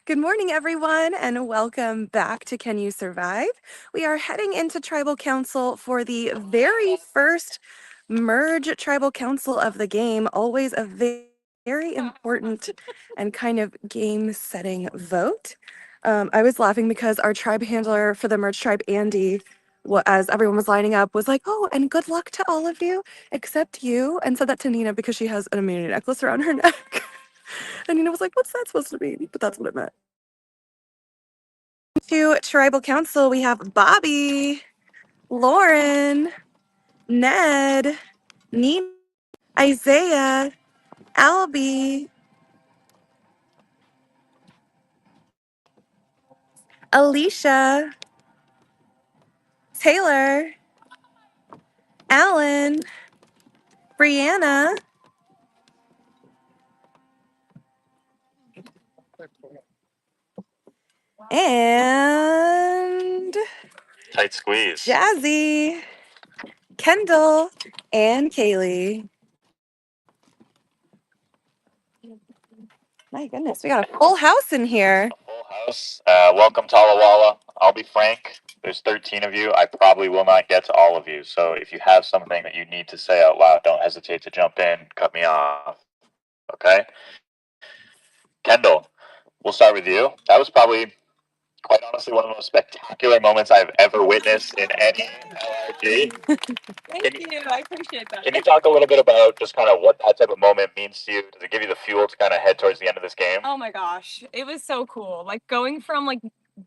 Good morning, everyone, and welcome back to Can You Survive? We are heading into Tribal Council for the very first merge Tribal Council of the game. Always a very important and kind of game setting vote. I was laughing because our tribe handler for the merge tribe, Andy, as everyone was lining up, was like, "Oh, and good luck to all of you except you," and said that to Nina because she has an immunity necklace around her neck. And Nina was like, "What's that supposed to mean?" But that's what it meant. To Tribal Council, we have Bobby, Lauren, Ned, Nina, Isaiah, Albie, Alicia, Taylor, Alan, Brianna, and Tight squeeze. Jazzy, Kendall, and Kaylee. My goodness, we got a full house in here. Full house. Welcome to Alla Walla. I'll be frank. There's 13 of you. I probably will not get to all of you. So if you have something that you need to say out loud, don't hesitate to jump in, cut me off. Okay? Kendall, we'll start with you. That was probably, quite honestly, one of the most spectacular moments I've ever witnessed in any LRG. Thank you. I appreciate that. Can you talk a little bit about just kind of what that type of moment means to you? Does it give you the fuel to kind of head towards the end of this game? Oh my gosh, it was so cool. Like going from like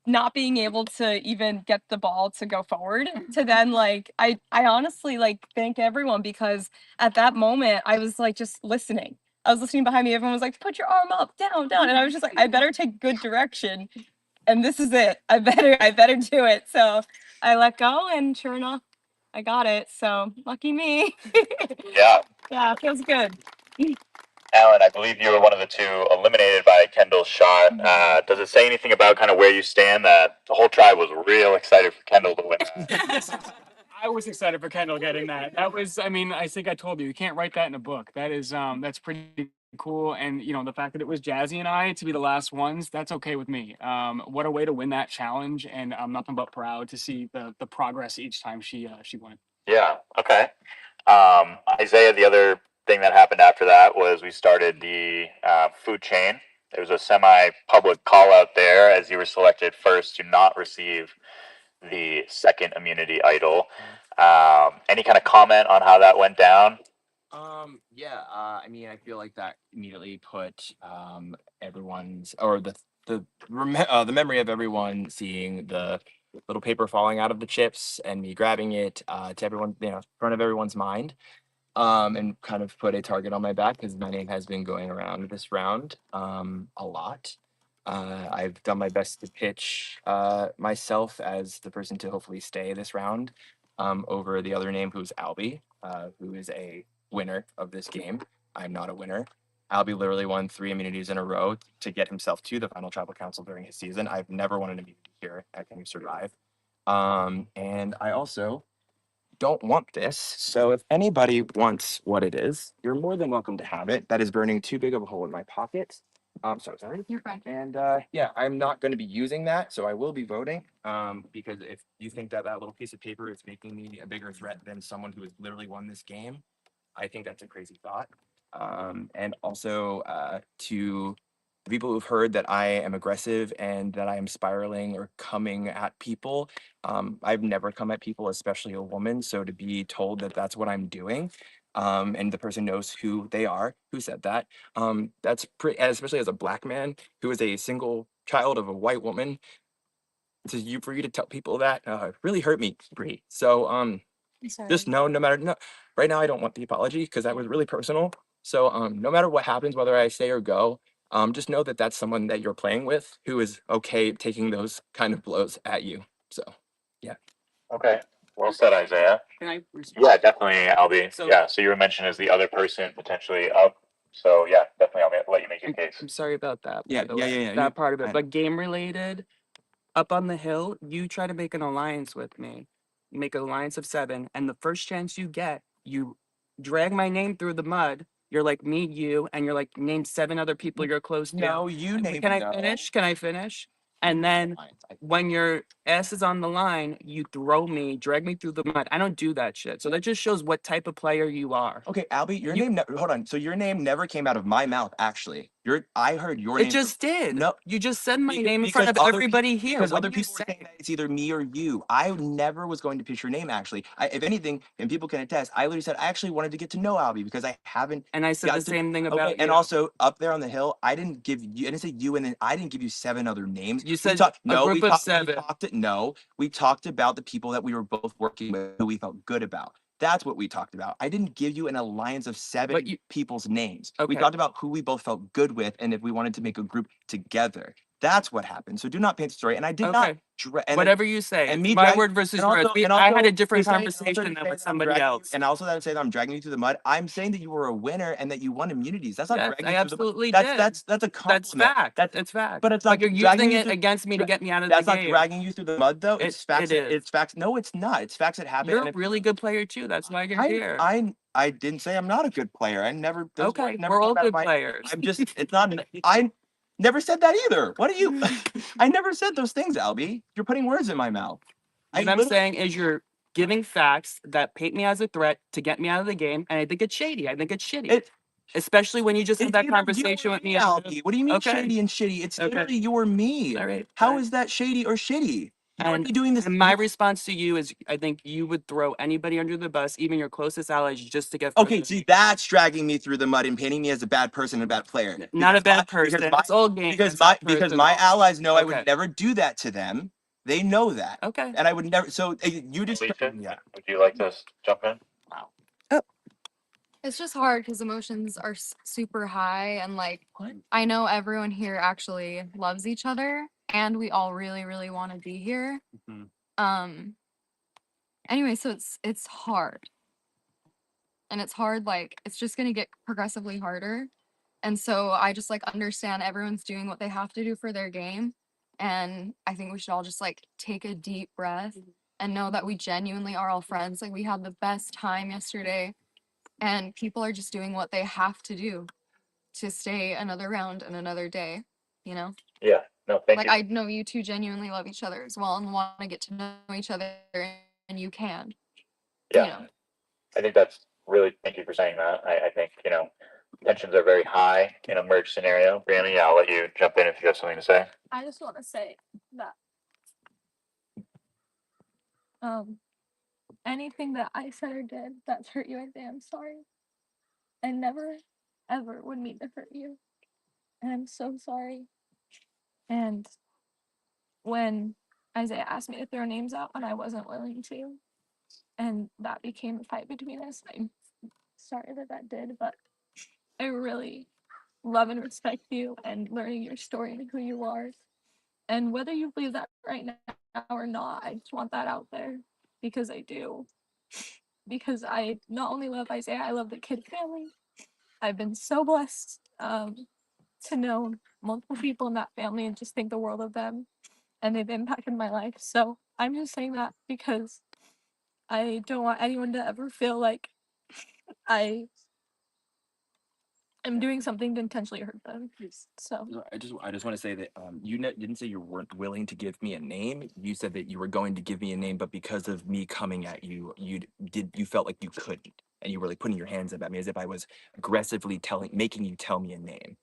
not being able to even get the ball to go forward to then like I honestly like thank everyone because at that moment I was like just listening. I was listening behind me. Everyone was like, "Put your arm up, down, down," and I was just like, "I better take good direction." And this is it. I better do it. So I let go, and sure enough, I got it. So lucky me. Yeah. Yeah, it feels good. Alan, I believe you were one of the two eliminated by Kendall's shot. Does it say anything about kind of where you stand that the whole tribe was real excited for Kendall to win that? I was excited for Kendall getting that. That was, I mean, I think I told you can't write that in a book. That is, that's pretty cool. And you know, the fact that it was Jazzy and I to be the last ones, that's okay with me. What a way to win that challenge, and I'm nothing but proud to see the progress each time she won. Yeah. Okay. Isaiah, the other thing that happened after that was we started the food chain. There was a semi-public call out there as you were selected first to not receive the second immunity idol. Any kind of comment on how that went down? I mean, I feel like that immediately put everyone's or the memory of everyone seeing the little paper falling out of the chips and me grabbing it to everyone, in front of everyone's mind, and kind of put a target on my back because my name has been going around this round a lot. I've done my best to pitch myself as the person to hopefully stay this round over the other name, who's Albie, who is a winner of this game. I'm not a winner. Albie literally won 3 immunities in a row to get himself to the final tribal council during his season. I've never won an immunity here at Can You Survive. And I also don't want this. So if anybody wants what it is, you're more than welcome to have it. That is burning too big of a hole in my pocket. I'm so sorry. You're fine. And yeah, I'm not going to be using that, so I will be voting. Because if you think that that little piece of paper is making me a bigger threat than someone who has literally won this game, I think that's a crazy thought. And also to people who've heard that I am aggressive and that I am spiraling or coming at people. I've never come at people, especially a woman. So to be told that that's what I'm doing, and the person knows who they are, who said that, that's pretty, especially as a black man who is a single child of a white woman, for you to tell people that really hurt me, Bree. So just know, no matter, no, right now I don't want the apology because that was really personal. So no matter what happens, whether I stay or go, just know that that's someone that you're playing with who is okay taking those kind of blows at you. So yeah. Okay. Well said, Isaiah. Can I respond? Yeah, definitely, Albie. So- Yeah, so you were mentioned as the other person potentially up. So yeah, definitely, I'll let you make your case. I'm sorry about that. Yeah, by the yeah, way, yeah, yeah, that part of I it. know. But game related, up on the hill, you try to make an alliance with me. Make an alliance of 7, and the first chance you get, you drag my name through the mud You're like me, you, and you're like name 7 other people you're close to. No, you And named. Can I no. finish? Can I finish? And then Fine, I- when your ass is on the line, you throw me, drag me through the mud. I don't do that shit. So that just shows what type of player you are. Okay, Albie, your You- name. Hold on. So your name never came out of my mouth. Actually, I heard your It name. just did. No, You just said my name in because front of other everybody here. because What other do you people were say? saying that it's either me or you. I never was going to pitch your name. Actually, if anything, and people can attest, I literally said I actually wanted to get to know Albie because I haven't. And I said the gotten to- same thing about Okay, and you. also up there on the hill, I didn't give you. I didn't say you, and then I didn't give you 7 other names. You We said talked- a no, group we of talked. We 7. talked. No, we talked about the people that we were both working with, who we felt good about. That's what we talked about. I didn't give you an alliance of 7 But you- people's names. We Okay. talked about who we both felt good with and if we wanted to make a group together. That's what happened. So do not paint the story. And I did not. Okay. And Whatever you say. and It's me my drag- word versus and yours. also- and I had also a different to say- and also conversation to than say with that I'm somebody dragging you- else. And also that I say that I'm dragging you through the mud. I'm saying that you were a winner and that you won immunities. That's not Yes, dragging I you through the mud. absolutely did. That's a compliment. That's fact. That's It's fact. but it's not you're dragging using you it through- against me to dra- get me out of that's the not game. dragging you through the mud though. It's facts. it is. It's facts. No, it's not. It's facts that happen. You're and a if- really good player too. That's why you're here. I didn't say I'm not a good player. I never. those Okay, words never we're all came out of good my- players. I'm just. It's not. I never said that either. What are you? I never said those things, Albie. You're putting words in my mouth. What I'm literally- saying is you're giving facts that paint me as a threat to get me out of the game, and I think it's shady. I think it's shitty. It- Especially when you just had It's that either you conversation or with me. me, Albie. What do you mean Okay. shady and shitty? It's Okay. literally you or me. All right. How fine. is that shady or shitty? You And- would be doing this. And my response to you is, I think you would throw anybody under the bus, even your closest allies, just to get. Okay, further. see, that's dragging me through the mud and painting me as a bad person and a bad player. Not a Because bad my- person. because my- It's all game. because It's my not because my personal. allies know I Okay. would never do that to them. They know that, Okay. and I would never. So you just Alicia, yeah. would you like to jump in? It's just hard because emotions are super high, and like What? I know everyone here actually loves each other, and we all really, really want to be here. Mhm. Anyway, so it's hard, and it's hard. Like it's just gonna get progressively harder, and so I just like understand everyone's doing what they have to do for their game, and I think we should all just like take a deep breath and know that we genuinely are all friends. Like we had the best time yesterday. And people are just doing what they have to do to stay another round and another day, you know? Yeah. No, thank Like you. I know you two genuinely love each other as well and want to get to know each other, and you can. Yeah. You know. I think that's really, thank you for saying that. I think, tensions are very high in a merge scenario. Brianna, yeah, I'll let you jump in if you have something to say. I just want to say that anything that I said or did that's hurt you, Isaiah, I'm sorry. I never ever would mean to hurt you. And I'm so sorry. And when Isaiah asked me to throw names out and I wasn't willing to, and that became a fight between us, I'm sorry that did, but I really love and respect you and learning your story and who you are. And whether you believe that right now or not, I just want that out there because I do. Because I not only love Isaiah, I love the Kid family. I've been so blessed to know multiple people in that family and just think the world of them. And they've impacted my life. So I'm just saying that because I don't want anyone to ever feel like I am doing something to intentionally hurt them. So I just want to say that you didn't say you weren't willing to give me a name. You said that you were going to give me a name, but because of me coming at you, you felt like you couldn't, and you were like putting your hands up at me as if I was aggressively making you tell me a name.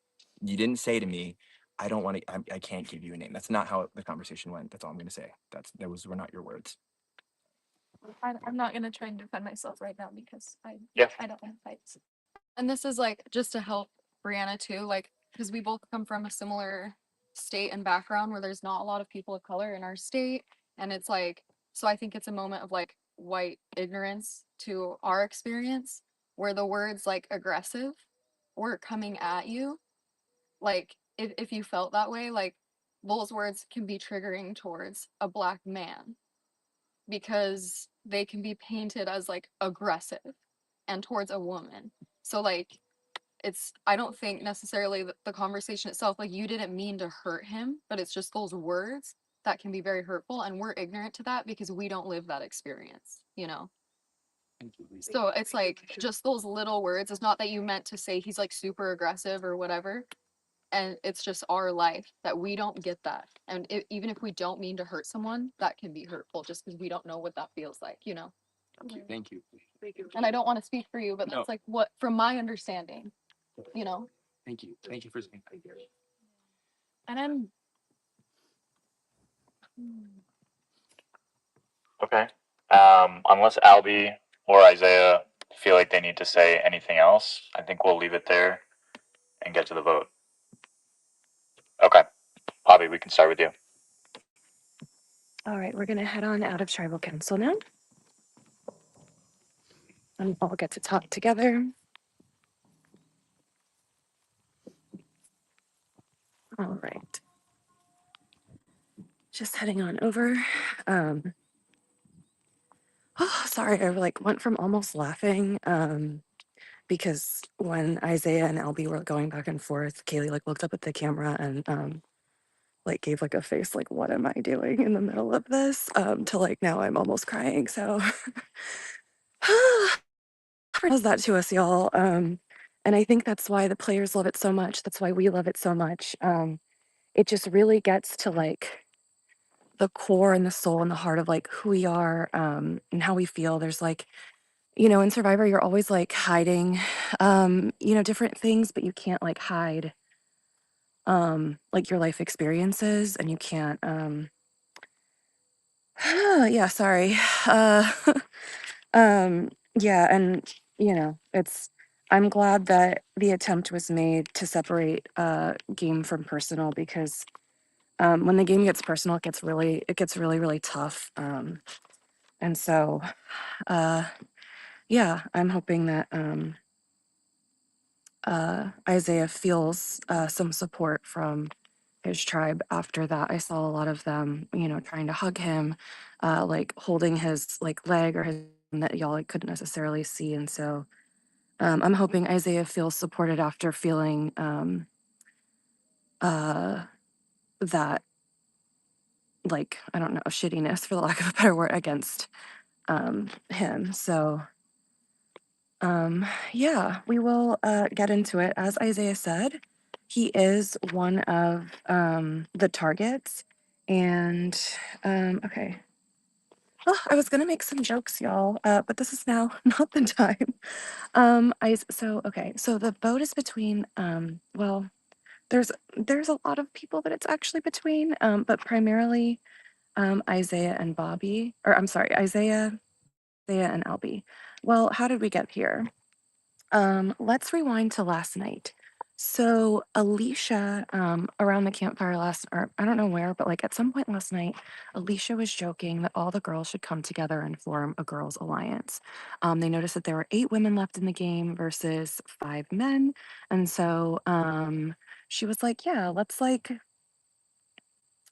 You didn't say to me, I don't want to. I can't give you a name. That's not how the conversation went. That's all I'm going to say. Those were not your words. I'm not gonna try and defend myself right now because I don't have fights. And this is like just to help Brianna too, like because we both come from a similar state and background where there's not a lot of people of color in our state. And it's like, so I think it's a moment of like white ignorance to our experience where the words like aggressive were coming at you. Like if you felt that way, like those words can be triggering towards a black man because they can be painted as like aggressive and towards a woman. So like I don't think necessarily the conversation itself, like you didn't mean to hurt him, but it's just those words that can be very hurtful, and we're ignorant to that because we don't live that experience, you know? So it's like just those little words. It's not that you meant to say he's like super aggressive or whatever. And it's just our life that we don't get that. And even if we don't mean to hurt someone, that can be hurtful just because we don't know what that feels like, you know? Thank you. And I don't want to speak for you, but No. that's like what, from my understanding, you know? Thank you. Thank you for speaking. And then Okay. Unless Albie or Isaiah feel like they need to say anything else, I think we'll leave it there and get to the vote. Okay. Bobby, we can start with you. All right, we're gonna head on out of tribal council now. And all get to talk together. All right. Just heading on over. Oh, sorry, I like went from almost laughing because when Isaiah and Albie were going back and forth, Kaylee like looked up at the camera and like gave like a face like what am I doing in the middle of this to like now I'm almost crying. So does that to us, y'all. And I think that's why the players love it so much. That's why we love it so much. It just really gets to like the core and the soul and the heart of like who we are and how we feel. There's like, you know, in Survivor, you're always like hiding, you know, different things, but you can't like hide like your life experiences and you can't yeah, sorry. Uh yeah, and you know, it's I'm glad that the attempt was made to separate game from personal because when the game gets personal, it gets really, really tough. And so yeah, I'm hoping that Isaiah feels some support from his tribe after that. I saw a lot of them, you know, trying to hug him, like holding his like leg or his that y'all like, couldn't necessarily see. And so I'm hoping Isaiah feels supported after feeling that like I don't know shittiness for the lack of a better word against him. So yeah, we will get into it. As Isaiah said, he is one of the targets. And okay. Oh, I was gonna make some jokes, y'all, but this is now not the time. So the vote is between well, there's a lot of people that it's actually between, but primarily Isaiah and Bobby, or I'm sorry, Isaiah and Albie. Well, how did we get here? Let's rewind to last night. So Alicia, around the campfire or I don't know where, but like at some point last night, Alicia was joking that all the girls should come together and form a girls' alliance. They noticed that there were 8 women left in the game versus 5 men, and so she was like, "Yeah, let's like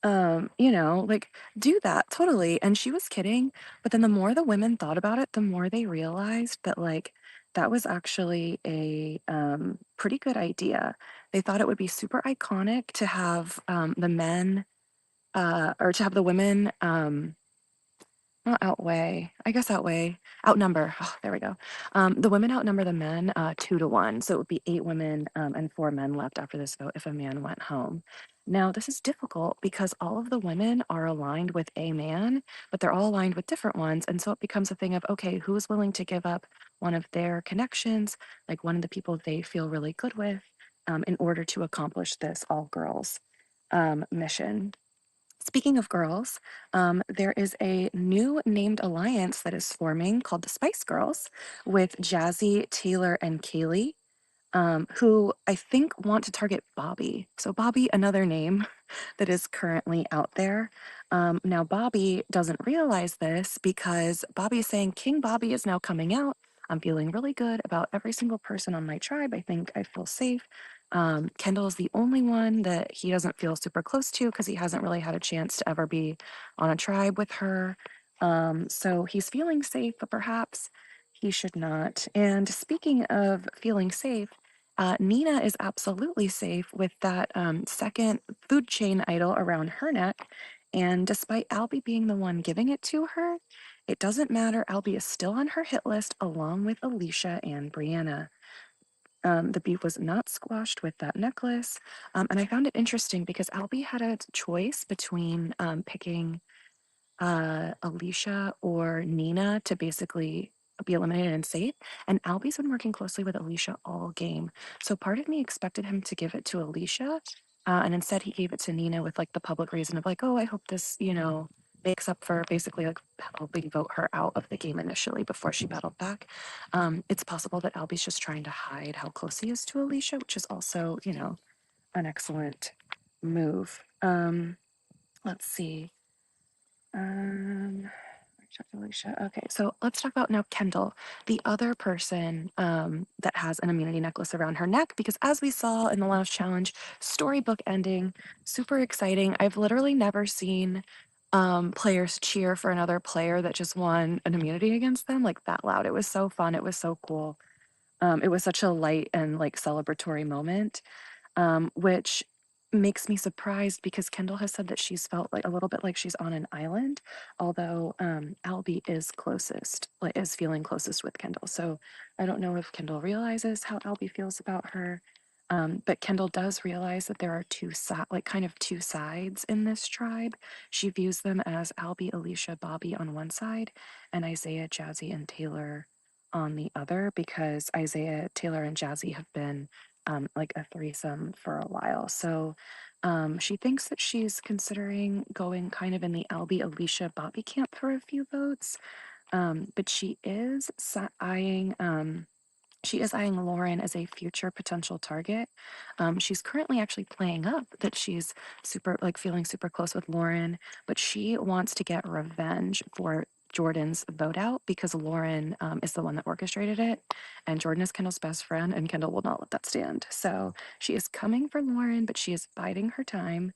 you know, like do that totally." And she was kidding, but then the more the women thought about it, the more they realized that like that was actually a pretty good idea. They thought it would be super iconic to have the men or to have the women not outweigh, I guess outnumber. Oh, there we go. The women outnumber the men 2 to 1. So it would be 8 women and 4 men left after this vote if a man went home. Now, this is difficult because all of the women are aligned with a man, but they're all aligned with different ones. And so it becomes a thing of, okay, who's willing to give up one of their connections, like one of the people they feel really good with, in order to accomplish this all girls mission. Speaking of girls, there is a new named alliance that is forming called the Spice Girls with Jazzy, Taylor, and Kaylee, who I think want to target Bobby. So, Bobby, another name that is currently out there. Now, Bobby doesn't realize this because Bobby is saying King Bobby is now coming out. I'm feeling really good about every single person on my tribe. I think I feel safe. Kendall is the only one that he doesn't feel super close to because he hasn't really had a chance to ever be on a tribe with her. So he's feeling safe, but perhaps he should not. And speaking of feeling safe, Nina is absolutely safe with that second food chain idol around her neck. And despite Albie being the one giving it to her, it doesn't matter. Albie is still on her hit list along with Alicia and Brianna. The beef was not squashed with that necklace. And I found it interesting because Albie had a choice between picking Alicia or Nina to basically be eliminated and safe. And Albie's been working closely with Alicia all game. So part of me expected him to give it to Alicia. And instead he gave it to Nina with like the public reason of like, oh, I hope this, makes up for basically like helping vote her out of the game initially before she battled back. It's possible that Albie's just trying to hide how close he is to Alicia, which is also, an excellent move. Let's see. I checked Alicia. Okay, so let's talk about now Kendall, the other person that has an immunity necklace around her neck, because as we saw in the last challenge, storybook ending, super exciting. I've literally never seen players cheer for another player that just won an immunity against them like that loud. It was so fun. It was so cool. It was such a light and like celebratory moment, which makes me surprised because Kendall has said that she's felt like a little bit like she's on an island, although Albie is closest, like is feeling closest with Kendall. So I don't know if Kendall realizes how Albie feels about her. But Kendall does realize that there are kind of two sides in this tribe. She views them as Albie, Alicia, Bobby on one side, and Isaiah, Jazzy, and Taylor on the other, because Isaiah, Taylor, and Jazzy have been like a threesome for a while. So she thinks that she's considering going kind of in the Albie, Alicia, Bobby camp for a few votes. But she is eyeing Lauren as a future potential target. She's currently actually playing up that she's feeling super close with Lauren, but she wants to get revenge for Jordan's vote out because Lauren is the one that orchestrated it, and Jordan is Kendall's best friend, and Kendall will not let that stand. So she is coming for Lauren, but she is biding her time.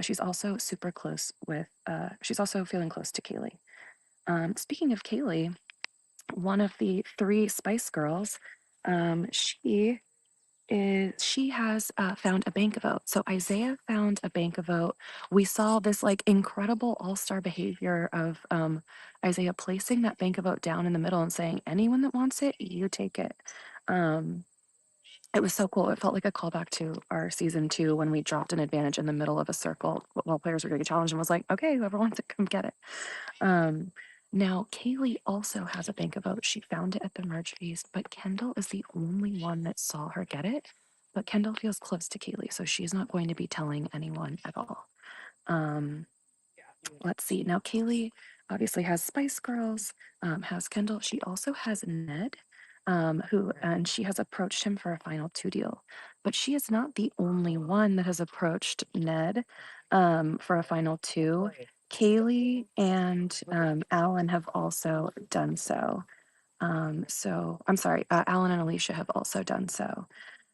She's also she's also feeling close to Kaylee. Speaking of Kaylee, one of the three Spice Girls, she has found a bank vote. So Isaiah found a bank vote. We saw this like incredible all-star behavior of Isaiah placing that bank vote down in the middle and saying, anyone that wants it, you take it. It was so cool. It felt like a callback to our season 2 when we dropped an advantage in the middle of a circle while players were getting challenged and was like, okay, whoever wants it, come get it. Now, Kaylee also has a bank of votes. She found it at the merge feast, but Kendall is the only one that saw her get it. But Kendall feels close to Kaylee, so she's not going to be telling anyone at all. Let's see. Now, Kaylee obviously has Spice Girls, has Kendall. She also has Ned, and she has approached him for a final 2 deal. But she is not the only one that has approached Ned for a final 2. Kaylee and Alan have also done so. I'm sorry, Alan and Alicia have also done so.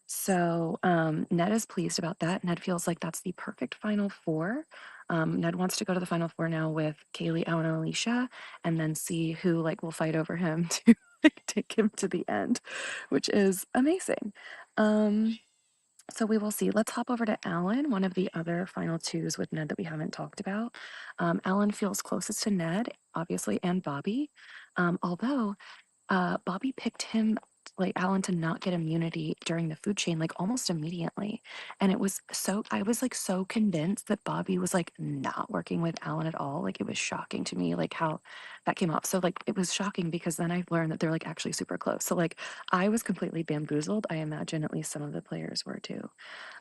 So Ned is pleased about that. Ned feels like that's the perfect final 4. Ned wants to go to the final 4 now with Kaylee, Alan, and Alicia, and then see who like will fight over him to like, take him to the end, which is amazing. So we will see. Let's hop over to Alan, one of the other final 2s with Ned that we haven't talked about. Alan feels closest to Ned, obviously, and Bobby. Although Bobby picked him, like Alan, to not get immunity during the food chain, like almost immediately. And I was like so convinced that Bobby was like not working with Alan at all. Like it was shocking to me, like how that came off. So like it was shocking because then I learned that they're like actually super close. So like I was completely bamboozled. I imagine at least some of the players were too.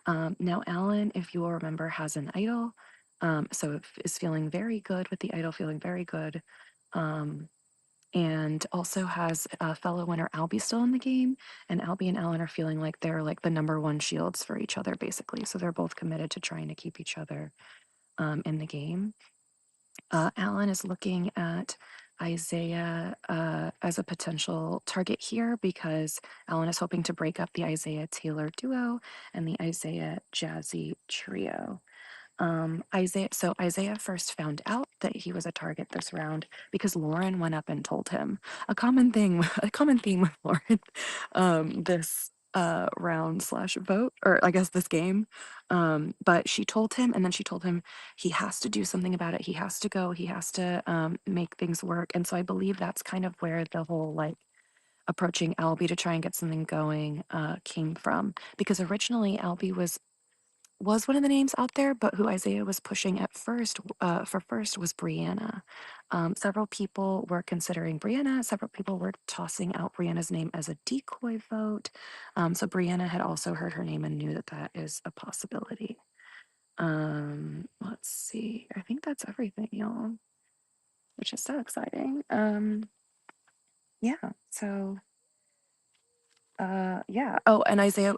Now, Alan, if you will remember, has an idol. Is feeling very good with the idol, feeling very good. And also has a fellow winner Albie still in the game, and Albie and Alan are feeling like they're like the #1 shields for each other, basically. So they're both committed to trying to keep each other in the game. Alan is looking at Isaiah as a potential target here because Alan is hoping to break up the Isaiah Taylor duo and the Isaiah Jazzy trio. Isaiah first found out that he was a target this round because Lauren went up and told him. A common theme with Lauren round slash vote, or I guess this game. But she told him, and then she told him he has to do something about it. He has to go. He has to make things work. And so I believe that's kind of where the whole like approaching Albie to try and get something going came from. Because originally Albie was one of the names out there, but who Isaiah was pushing at first for first was Brianna. Several people were considering Brianna. Several people were tossing out Brianna's name as a decoy vote. So Brianna had also heard her name and knew that that is a possibility. Let's see. I think that's everything, y'all, which is so exciting. Yeah. So yeah. Oh, and Isaiah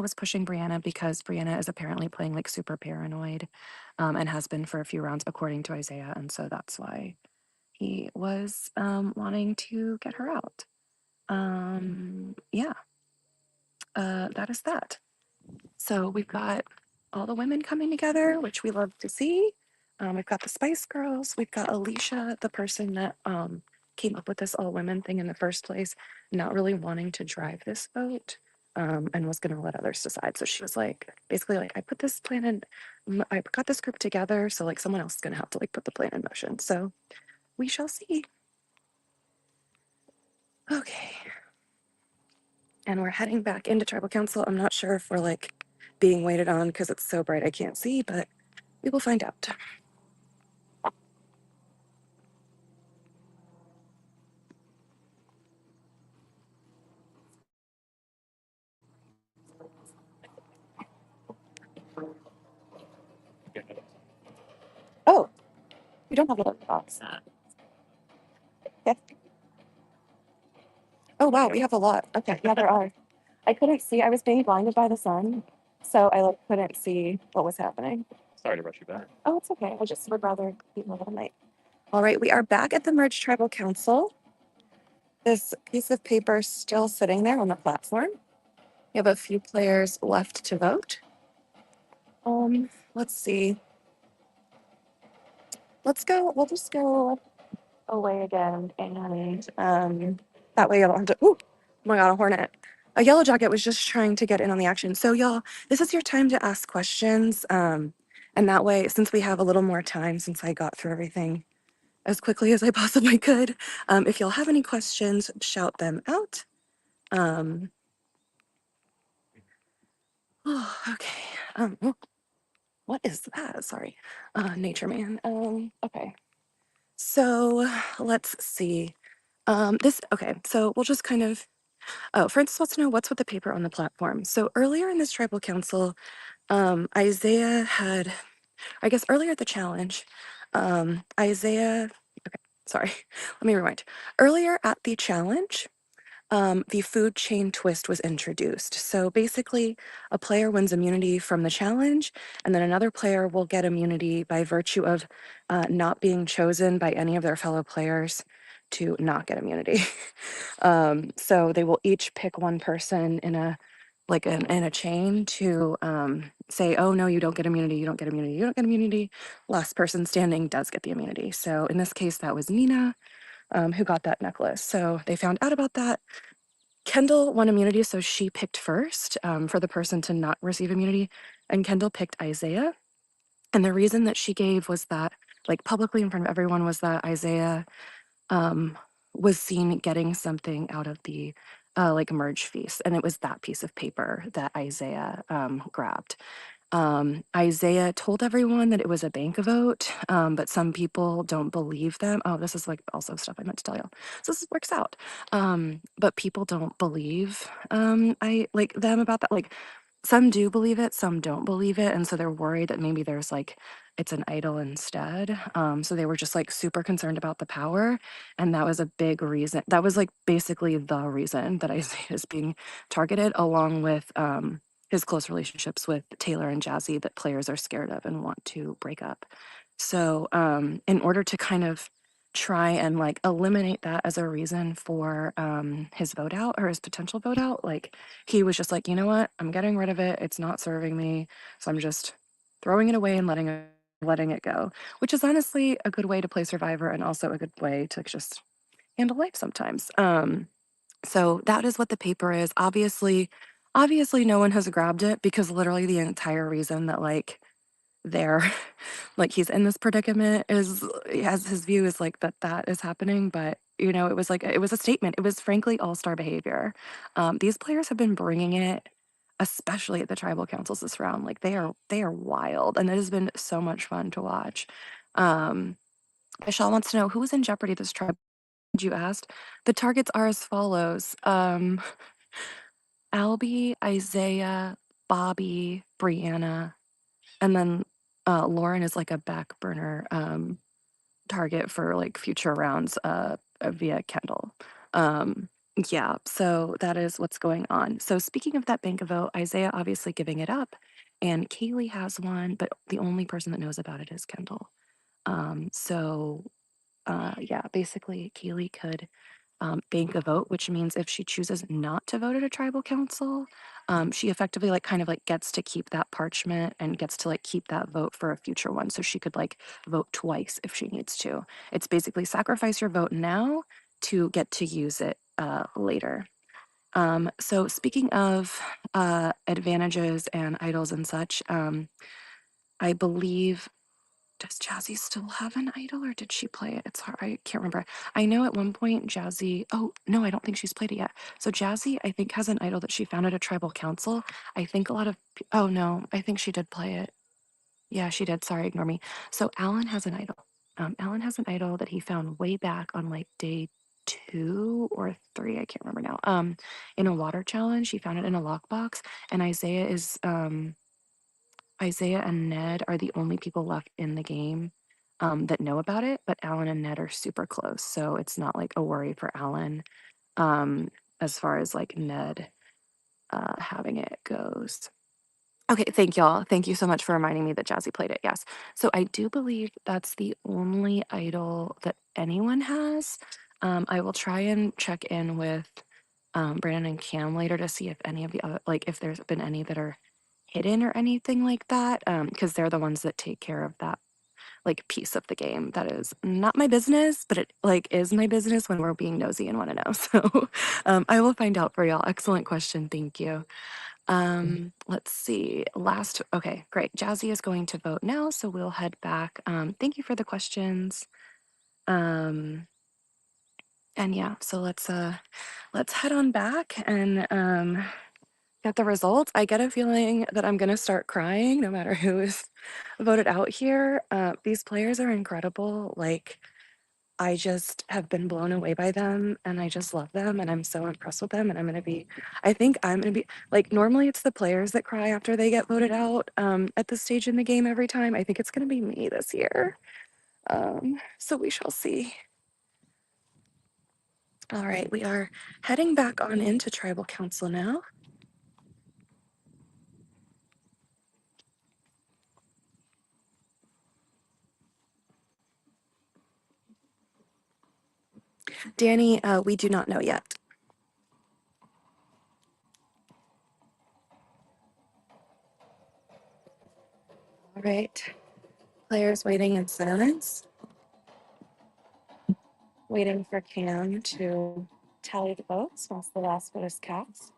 was pushing Brianna because Brianna is apparently playing like super paranoid, and has been for a few rounds according to Isaiah, and so that's why he was wanting to get her out. Yeah. That is that. So we've got all the women coming together, which we love to see. We've got the Spice Girls. We've got Alicia, the person that came up with this all women thing in the first place, not really wanting to drive this vote, and was going to let others decide. So she was like, basically, like, I put this plan in, I got this group together. So, like, someone else is going to have to, like, put the plan in motion. So we shall see. Okay. And we're heading back into tribal council. I'm not sure if we're like being waited on because it's so bright I can't see, but we will find out. Oh, we don't have a box. Okay. Oh wow, we have a lot. Okay, yeah, there are. I couldn't see. I was being blinded by the sun, so I like couldn't see what was happening. Sorry to rush you back. Oh, it's okay. I just would rather keep my little night. All right, we are back at the Merge Tribal Council. This piece of paper still sitting there on the platform. We have a few players left to vote. Let's see. Let's go. We'll just go away again, and that way I don't have to. Ooh, oh my god, a hornet! A yellow jacket was just trying to get in on the action. So y'all, this is your time to ask questions. And that way, since we have a little more time, since I got through everything as quickly as I possibly could, if y'all have any questions, shout them out. Oh, okay. Oh, what is that? Sorry, nature man. Okay. So let's see. Okay, so we'll just kind of, oh, Francis wants to know what's with the paper on the platform. So earlier in this tribal council, Isaiah had, I guess earlier at the challenge, Isaiah, okay, sorry, let me rewind. Earlier at the challenge, the food chain twist was introduced. So basically, a player wins immunity from the challenge, and then another player will get immunity by virtue of not being chosen by any of their fellow players to not get immunity. So they will each pick one person in a in a chain to say, oh no, you don't get immunity, you don't get immunity, you don't get immunity. Last person standing does get the immunity. So in this case, that was Nina, who got that necklace. So they found out about that. Kendall won immunity, so she picked first for the person to not receive immunity, and Kendall picked Isaiah. And the reason that she gave was that, like publicly in front of everyone, was that Isaiah was seen getting something out of the like merge feast, and it was that piece of paper that Isaiah grabbed. Isaiah told everyone that it was a bank vote, but some people don't believe them. Oh, this is like also stuff I meant to tell you. So this works out. But people don't believe I like them about that. Like some do believe it, some don't believe it, and so they're worried that maybe there's like it's an idol instead. So they were just like super concerned about the power, and that was a big reason. That was like basically the reason that Isaiah is being targeted, along with his close relationships with Taylor and Jazzy that players are scared of and want to break up. So in order to kind of try and like eliminate that as a reason for his vote out or his potential vote out, like he was just like, you know what, I'm getting rid of it. It's not serving me. So I'm just throwing it away and letting it go, which is honestly a good way to play Survivor and also a good way to just handle life sometimes. So that is what the paper is. Obviously, obviously no one has grabbed it because literally the entire reason that like they're like he's in this predicament is as his view is like that is happening, but you know, it was like it was a statement. It was frankly all-star behavior. These players have been bringing it, especially at the tribal councils this round. Like they are wild, and it has been so much fun to watch. Um, Michelle wants to know who was in jeopardy this tribe. You asked. The targets are as follows: Albie, Isaiah, Bobby, Brianna, and then Lauren is like a back burner target for like future rounds via Kendall. Um, yeah, so that is what's going on. So speaking of that bank of vote, Isaiah obviously giving it up, and Kaylee has one, but the only person that knows about it is Kendall. So yeah, basically Kaylee could bank a vote, which means if she chooses not to vote at a tribal council, she effectively like kind of like gets to keep that parchment and gets to like keep that vote for a future one. So she could like vote twice if she needs to. It's basically sacrifice your vote now to get to use it later. So speaking of advantages and idols and such, I believe does Jazzy still have an idol or did she play it? It's hard. I can't remember. I know at one point Jazzy, oh, no, I don't think she's played it yet. So Jazzy, I think, has an idol that she found at a tribal council. I think a lot of, oh no, I think she did play it. Yeah, she did. Sorry, ignore me. So Alan has an idol. Alan has an idol that he found way back on like day 2 or 3. I can't remember now. In a water challenge, he found it in a lockbox, and Isaiah and Ned are the only people left in the game that know about it, but Alan and Ned are super close. So it's not like a worry for Alan um, as far as like Ned having it goes. Okay, thank y'all. Thank you so much for reminding me that Jazzy played it. Yes. So I do believe that's the only idol that anyone has. I will try and check in with Brandon and Cam later to see if any of the other, like, if there's been any that are hidden or anything like that, because they're the ones that take care of that like piece of the game that is not my business, but it like is my business when we're being nosy and want to know. So I will find out for y'all. Excellent question. Thank you. Let's see. Okay, great. Jazzy is going to vote now, so we'll head back. Thank you for the questions. Um, and yeah, so let's head on back and get the results. I get a feeling that I'm gonna start crying no matter who is voted out here. These players are incredible. Like I just have been blown away by them and I just love them and I'm so impressed with them and I think I'm gonna be like normally it's the players that cry after they get voted out at this stage in the game every time. I think it's gonna be me this year. So we shall see. All right, we are heading back on into tribal council now. Danny, we do not know yet. All right, players waiting in silence, waiting for Cam to tally the votes once the last vote is cast.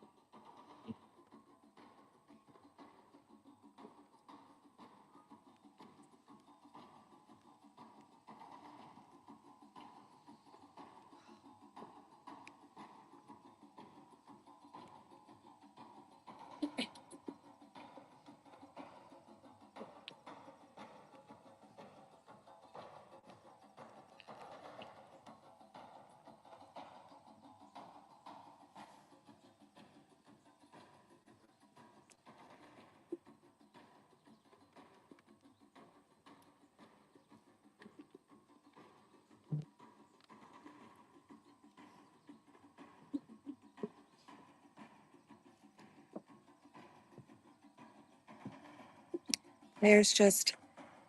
Players just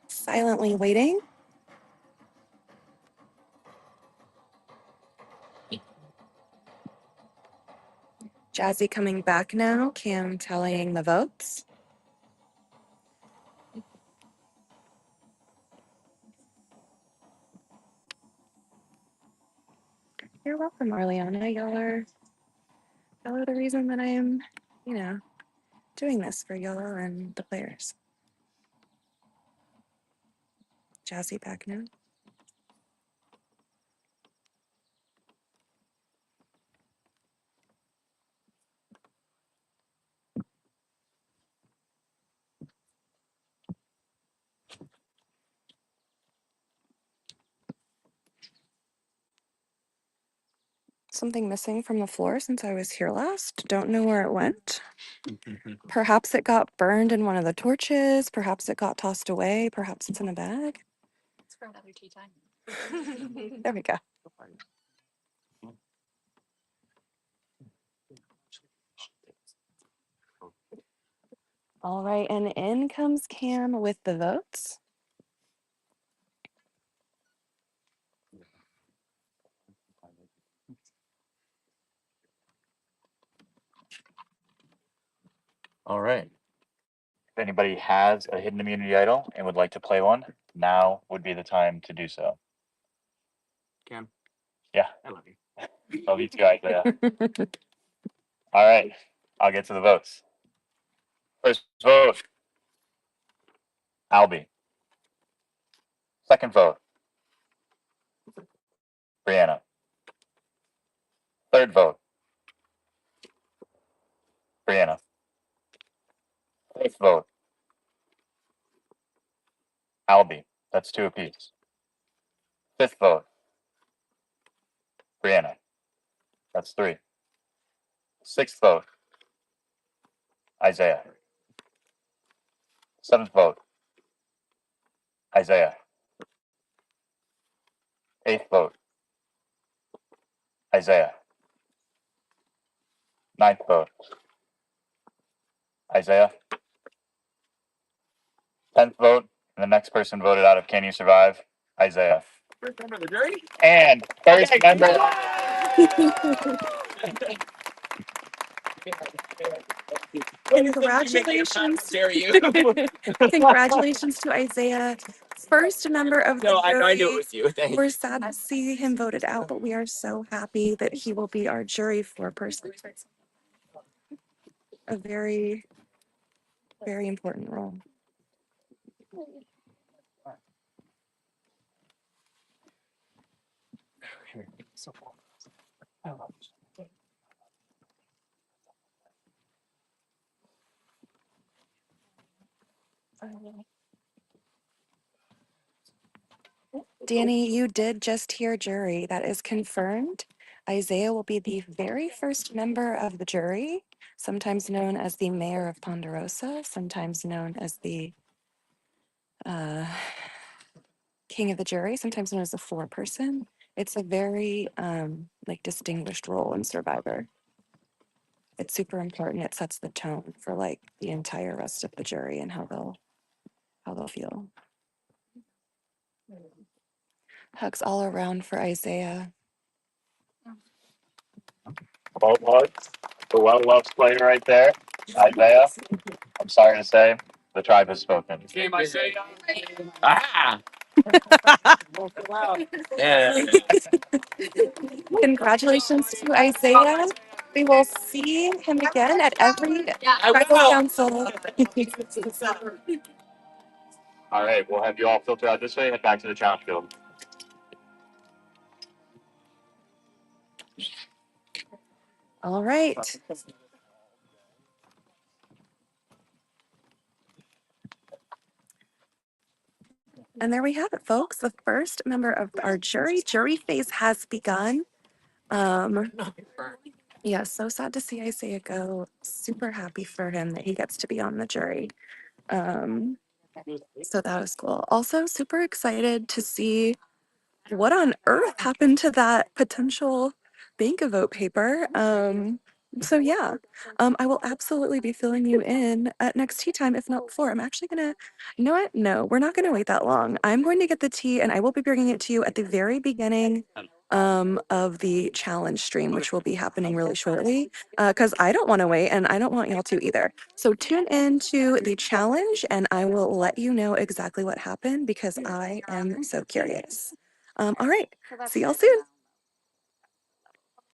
silently waiting. Jazzy coming back now, Cam tallying the votes. You're welcome, Ariana. Y'all are the reason that I am you know, doing this for y'all and the players. Jazzy back now. Something missing from the floor since I was here last. Don't know where it went. Perhaps it got burned in one of the torches. Perhaps it got tossed away. Perhaps it's in a bag. It's for another tea time. There we go. All right, and in comes Cam with the votes. All right. If anybody has a hidden immunity idol and would like to play one, now would be the time to do so. Cam, Yeah, I love you. love you too, Isaiah. All right, I'll get to the votes. First vote, Albie. Second vote, Brianna. Third vote, Brianna. Fourth vote, Albie. That's 2 apiece. Fifth vote, Brianna. That's 3. Sixth vote, Isaiah. Seventh vote, Isaiah. Eighth vote, Isaiah. Ninth vote, Isaiah. 10th vote, and the next person voted out of Can You Survive? Isaiah. First member of the jury? And first member. Congratulations. Dare you? Congratulations to Isaiah, first member of the No, I knew it jury. was you. Thank We're you. sad to see him voted out, but we are so happy that he will be our jury for person. A very, very important role. So cool. I love you. Danny, you did just hear jury. That is confirmed. Isaiah will be the very first member of the jury, sometimes known as the mayor of Ponderosa, sometimes known as the king of the jury, sometimes known as the foreperson. It's a very like distinguished role in Survivor. It's super important. It sets the tone for like the entire rest of the jury and how they'll feel. Hugs all around for Isaiah. Both hugs. The well-loved player right there, Isaiah. I'm sorry to say, the tribe has spoken. Game Isaiah. Ah! Yeah. Congratulations to Isaiah. We will see him again at every tribal will. council. All right, we'll have you all filter out this way. Head back to the challenge field. All right. And there we have it, folks. The first member of our jury phase has begun. Yeah, so sad to see Isaiah go. Super happy for him that he gets to be on the jury. So that was cool. Also, super excited to see what on earth happened to that potential bank of vote paper. So yeah, I will absolutely be filling you in at next tea time, if not before. I'm actually gonna, you know what? No, we're not gonna wait that long. I'm going to get the tea and I will be bringing it to you at the very beginning of the challenge stream, which will be happening really shortly, because I don't want to wait and I don't want y'all to either. So tune in to the challenge and I will let you know exactly what happened because I am so curious. All right, see y'all soon.